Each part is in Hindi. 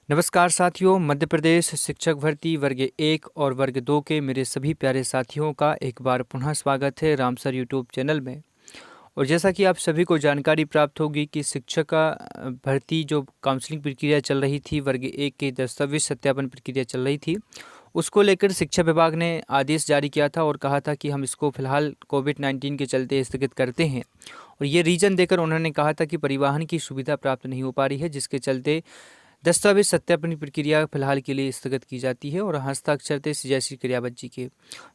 नमस्कार साथियों, मध्य प्रदेश शिक्षक भर्ती वर्ग 1 और वर्ग 2 के मेरे सभी प्यारे साथियों का एक बार पुनः स्वागत है रामसर यूट्यूब चैनल में। और जैसा कि आप सभी को जानकारी प्राप्त होगी कि शिक्षक का भर्ती जो काउंसलिंग प्रक्रिया चल रही थी, वर्ग 1 की दस्तावेज सत्यापन प्रक्रिया चल रही थी, उसको लेकर शिक्षा विभाग ने आदेश जारी किया था और कहा था कि हम इसको फिलहाल कोविड-19 के चलते स्थगित करते हैं। और ये रीज़न देकर उन्होंने कहा था कि परिवहन की सुविधा प्राप्त नहीं हो पा रही है, जिसके चलते दस्तावेज सत्यापन प्रक्रिया फिलहाल के लिए स्थगित की जाती है और हस्ताक्षर जैसी क्रिया बच्ची के।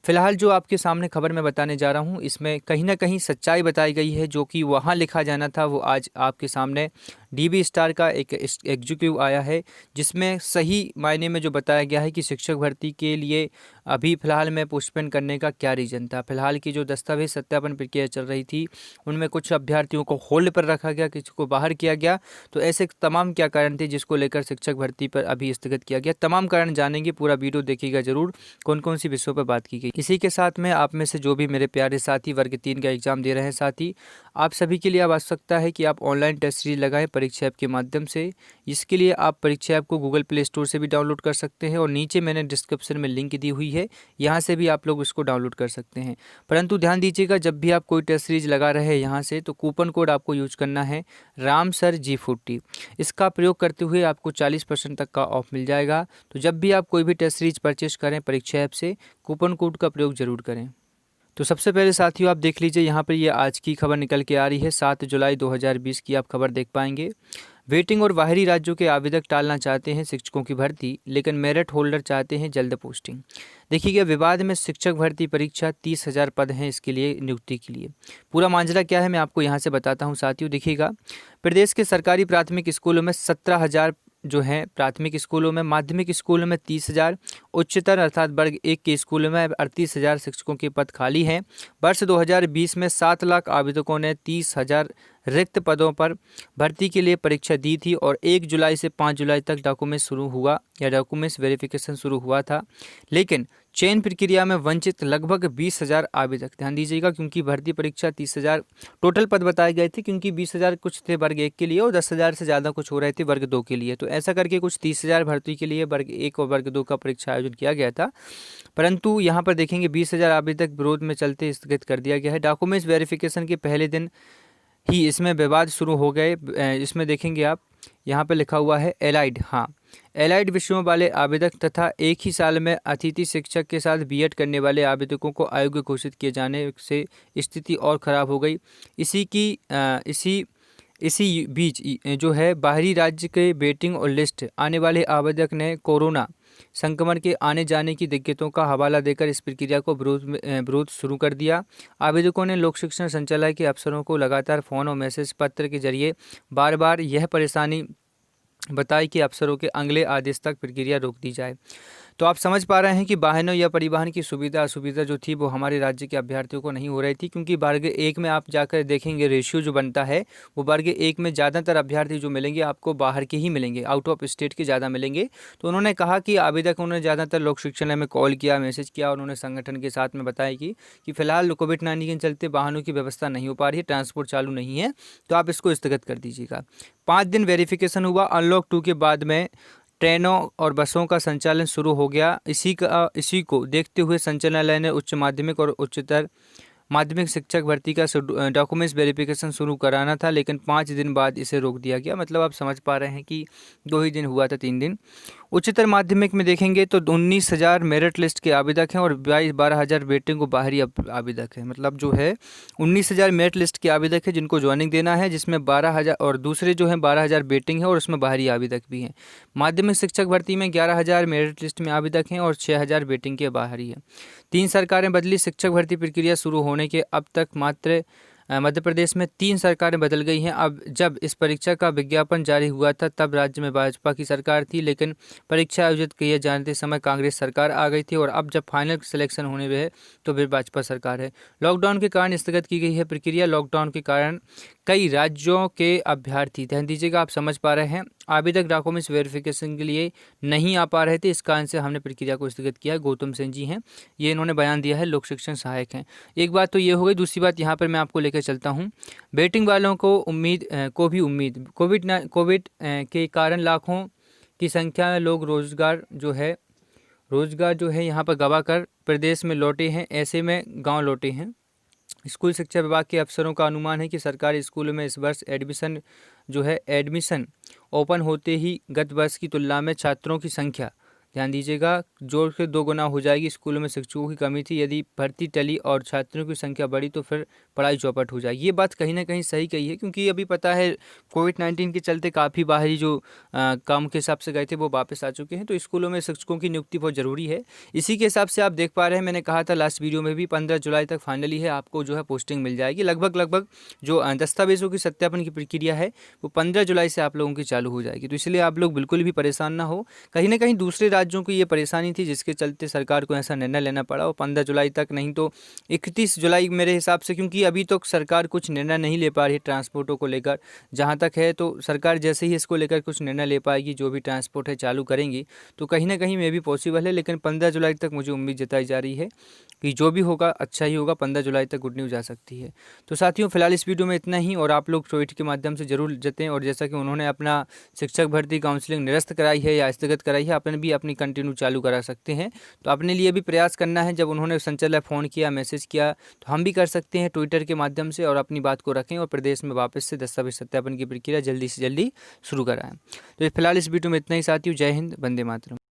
फिलहाल जो आपके सामने खबर मैं बताने जा रहा हूँ, इसमें कहीं ना कहीं सच्चाई बताई गई है। जो कि वहाँ लिखा जाना था वो आज आपके सामने डीबी स्टार का एक एग्जीक्यूटिव आया है, जिसमें सही मायने में जो बताया गया है कि शिक्षक भर्ती के लिए अभी फ़िलहाल में पोस्टपोन करने का क्या रीज़न था। फिलहाल की जो दस्तावेज सत्यापन प्रक्रिया चल रही थी, उनमें कुछ अभ्यर्थियों को होल्ड पर रखा गया, किसी को बाहर किया गया। तो ऐसे तमाम क्या कारण थे जिसको लेकर शिक्षक भर्ती पर अभी स्थगित किया गया, तमाम कारण जानेंगे। पूरा वीडियो देखिएगा जरूर, कौन कौन सी विषयों पर बात की गई। इसी के साथ में आप में से जो भी मेरे प्यारे साथी वर्ग 3 का एग्जाम दे रहे हैं साथी, आप सभी के लिए अब आवश्यकता है कि आप ऑनलाइन टेस्ट सीरीज लगाएं परीक्षा ऐप के माध्यम से। इसके लिए आप परीक्षा ऐप को गूगल प्ले स्टोर से भी डाउनलोड कर सकते हैं और नीचे मैंने डिस्क्रिप्शन में लिंक दी हुई है, यहाँ से भी आप लोग इसको डाउनलोड कर सकते हैं। परंतु ध्यान दीजिएगा, जब भी आप कोई टेस्ट सीरीज लगा रहे हैं यहाँ से, तो कूपन कोड आपको यूज करना है रामसर G40। इसका प्रयोग करते हुए आपको 40% तक का ऑफ मिल जाएगा। तो जब भी आप कोई भी टेस्ट सीरीज परचेज करें परीक्षा ऐप से, कूपन कोड का प्रयोग जरूर करें। तो सबसे पहले साथियों आप देख लीजिए, यहाँ पर ये आज की खबर निकल के आ रही है, 7 जुलाई 2020 की आप खबर देख पाएंगे। वेटिंग और बाहरी राज्यों के आवेदक टालना चाहते हैं शिक्षकों की भर्ती, लेकिन मेरिट होल्डर चाहते हैं जल्द पोस्टिंग। देखिएगा, विवाद में शिक्षक भर्ती परीक्षा 30,000 पद हैं इसके लिए, नियुक्ति के लिए। पूरा मांझला क्या है मैं आपको यहाँ से बताता हूँ साथियों। देखिएगा, प्रदेश के सरकारी प्राथमिक स्कूलों में 17,000 जो है प्राथमिक स्कूलों में, माध्यमिक स्कूलों में 30,000, उच्चतर अर्थात वर्ग 1 के स्कूलों में 38,000 शिक्षकों के पद खाली हैं। वर्ष 2020 में 7 लाख आवेदकों ने 30,000 रिक्त पदों पर भर्ती के लिए परीक्षा दी थी और 1 जुलाई से 5 जुलाई तक डॉक्यूमेंट्स शुरू हुआ या डॉक्यूमेंट्स वेरिफिकेशन शुरू हुआ था। लेकिन चयन प्रक्रिया में वंचित लगभग 20,000 आवेदक। ध्यान दीजिएगा, क्योंकि भर्ती परीक्षा 30,000 टोटल पद बताए गए थे, क्योंकि 20,000 कुछ थे वर्ग 1 के लिए और 10,000 से ज़्यादा कुछ हो रहे थे वर्ग 2 के लिए। तो ऐसा करके कुछ 30,000 भर्ती के लिए वर्ग 1 और वर्ग 2 का परीक्षा आयोजन किया गया था। परंतु यहाँ पर देखेंगे 20,000 आवेदक विरोध में चलते स्थगित कर दिया गया है। डॉक्यूमेंट्स वेरिफिकेशन के पहले दिन ही इसमें विवाद शुरू हो गए। इसमें देखेंगे आप, यहाँ पर लिखा हुआ है एलाइड, हाँ, एलाइड विषयों वाले आवेदक तथा एक ही साल में अतिथि शिक्षक के साथ बीएड करने वाले आवेदकों को अयोग्य घोषित किए जाने से स्थिति और ख़राब हो गई। इसी बीच जो है बाहरी राज्य के वेटिंग और लिस्ट आने वाले आवेदक ने कोरोना संक्रमण के आने जाने की दिक्कतों का हवाला देकर इस प्रक्रिया को विरोध शुरू कर दिया। आवेदकों ने लोक शिक्षण संचालय के अफसरों को लगातार फ़ोन और मैसेज पत्र के जरिए बार बार यह परेशानी बताई कि अफसरों के अगले आदेश तक प्रक्रिया रोक दी जाए। तो आप समझ पा रहे हैं कि वाहनों या परिवहन की सुविधा असुविधा जो थी वो हमारे राज्य के अभ्यर्थियों को नहीं हो रही थी, क्योंकि वर्ग 1 में आप जाकर देखेंगे रेशियो जो बनता है, वो वर्ग 1 में ज़्यादातर अभ्यर्थी जो मिलेंगे आपको बाहर के ही मिलेंगे, आउट ऑफ स्टेट के ज़्यादा मिलेंगे। तो उन्होंने कहा कि आवेदकों ने ज़्यादातर लोक शिक्षण में कॉल किया, मैसेज किया, उन्होंने संगठन के साथ में बताया कि फिलहाल कोविड-19 के चलते वाहनों की व्यवस्था नहीं हो पा रही है, ट्रांसपोर्ट चालू नहीं है, तो आप इसको स्थगित कर दीजिएगा। 5 दिन वेरिफिकेशन हुआ। अनलॉक 2 के बाद में ट्रेनों और बसों का संचालन शुरू हो गया। इसी को देखते हुए संचालनालय ने उच्च माध्यमिक और उच्चतर माध्यमिक शिक्षक भर्ती का डॉक्यूमेंट्स वेरिफिकेशन शुरू कराना था, लेकिन 5 दिन बाद इसे रोक दिया गया। मतलब आप समझ पा रहे हैं कि 2 ही दिन हुआ था, 3 दिन। उच्चतर माध्यमिक में देखेंगे तो 19,000 मेरिट लिस्ट के आवेदक हैं और 12,000 वेटिंग को बाहरी आवेदक हैं। मतलब जो है 19,000 मेरिट लिस्ट के आवेदक है जिनको ज्वाइनिंग देना है, जिसमें 12,000 और दूसरे जो हैं 12,000 वेटिंग है और उसमें बाहरी आवेदक भी हैं। माध्यमिक शिक्षक भर्ती में 11,000 मेरिट लिस्ट में आवेदक हैं और 6,000 वेटिंग के बाहरी हैं। 3 सरकारें बदली। शिक्षक भर्ती प्रक्रिया शुरू होने के अब तक मात्र मध्य प्रदेश में 3 सरकारें बदल गई हैं। अब जब इस परीक्षा का विज्ञापन जारी हुआ था तब राज्य में भाजपा की सरकार थी, लेकिन परीक्षा आयोजित किए जाते समय कांग्रेस सरकार आ गई थी और अब जब फाइनल सिलेक्शन होने में है तो फिर भाजपा सरकार है। लॉकडाउन के कारण स्थगित की गई है प्रक्रिया। लॉकडाउन के कारण कई राज्यों के अभ्यर्थी, ध्यान दीजिएगा, आप समझ पा रहे हैं, आवेदक डॉक्यूमेंट्स वेरिफिकेशन के लिए नहीं आ पा रहे थे। इस कारण से हमने प्रक्रिया को स्थगित किया है। गौतम सिंह जी हैं, ये इन्होंने बयान दिया है, लोक शिक्षण सहायक हैं। एक बात तो ये हो गई। दूसरी बात यहाँ पर मैं आपको लेकर चलता हूँ, वेटिंग वालों को कोविड के कारण लाखों की संख्या में लोग रोजगार जो है यहाँ पर गवा कर प्रदेश में लौटे हैं, ऐसे में गांव लौटे हैं। स्कूल शिक्षा विभाग के अफसरों का अनुमान है कि सरकारी स्कूलों में इस वर्ष एडमिशन ओपन होते ही गत वर्ष की तुलना में छात्रों की संख्या, ध्यान दीजिएगा, जोर से 2 गुना हो जाएगी। स्कूलों में शिक्षकों की कमी थी, यदि भर्ती टली और छात्रों की संख्या बढ़ी तो फिर पढ़ाई चौपट हो जाएगी। ये बात कहीं ना कहीं सही कही है, क्योंकि अभी पता है कोविड-19 के चलते काफ़ी बाहरी जो काम के हिसाब से गए थे वो वापस आ चुके हैं, तो स्कूलों में शिक्षकों की नियुक्ति बहुत ज़रूरी है। इसी के हिसाब से आप देख पा रहे हैं, मैंने कहा था लास्ट वीडियो में भी 15 जुलाई तक फाइनली है आपको जो है पोस्टिंग मिल जाएगी। लगभग जो दस्तावेजों की सत्यापन की प्रक्रिया है वो 15 जुलाई से आप लोगों की चालू हो जाएगी। तो इसलिए आप लोग बिल्कुल भी परेशान ना हो। कहीं ना कहीं दूसरे राज्यों को ये परेशानी थी, जिसके चलते सरकार को ऐसा निर्णय लेना पड़ा, और 15 जुलाई तक नहीं तो 31 जुलाई मेरे हिसाब से, क्योंकि अभी तक सरकार कुछ निर्णय नहीं ले पा रही ट्रांसपोर्टों को लेकर। जहाँ तक है तो सरकार जैसे ही इसको लेकर कुछ निर्णय ले पाएगी, जो भी ट्रांसपोर्ट है चालू करेंगी, तो कहीं ना कहीं मे भी पॉसिबल है। लेकिन 15 जुलाई तक मुझे उम्मीद जताई जा रही है कि जो भी होगा अच्छा ही होगा। 15 जुलाई तक गुड न्यूज़ आ सकती है। तो साथियों, फिलहाल इस वीडियो में इतना ही, और आप लोग ट्वीट के माध्यम से जरूर जतें, और जैसा कि उन्होंने अपना शिक्षक भर्ती काउंसलिंग निरस्त कराई है या स्थगित कराई है, आपने भी अपनी कंटिन्यू चालू करा सकते हैं। तो अपने लिए भी प्रयास करना है, जब उन्होंने संचालक फ़ोन किया, मैसेज किया, तो हम भी कर सकते हैं ट्विटर के माध्यम से, और अपनी बात को रखें और प्रदेश में वापस से दस्तावेज सत्यापन की प्रक्रिया जल्दी से जल्दी शुरू कराएं। तो फिलहाल इस वीडियो में इतना ही साथियों। जय हिंद, वंदे मातरम।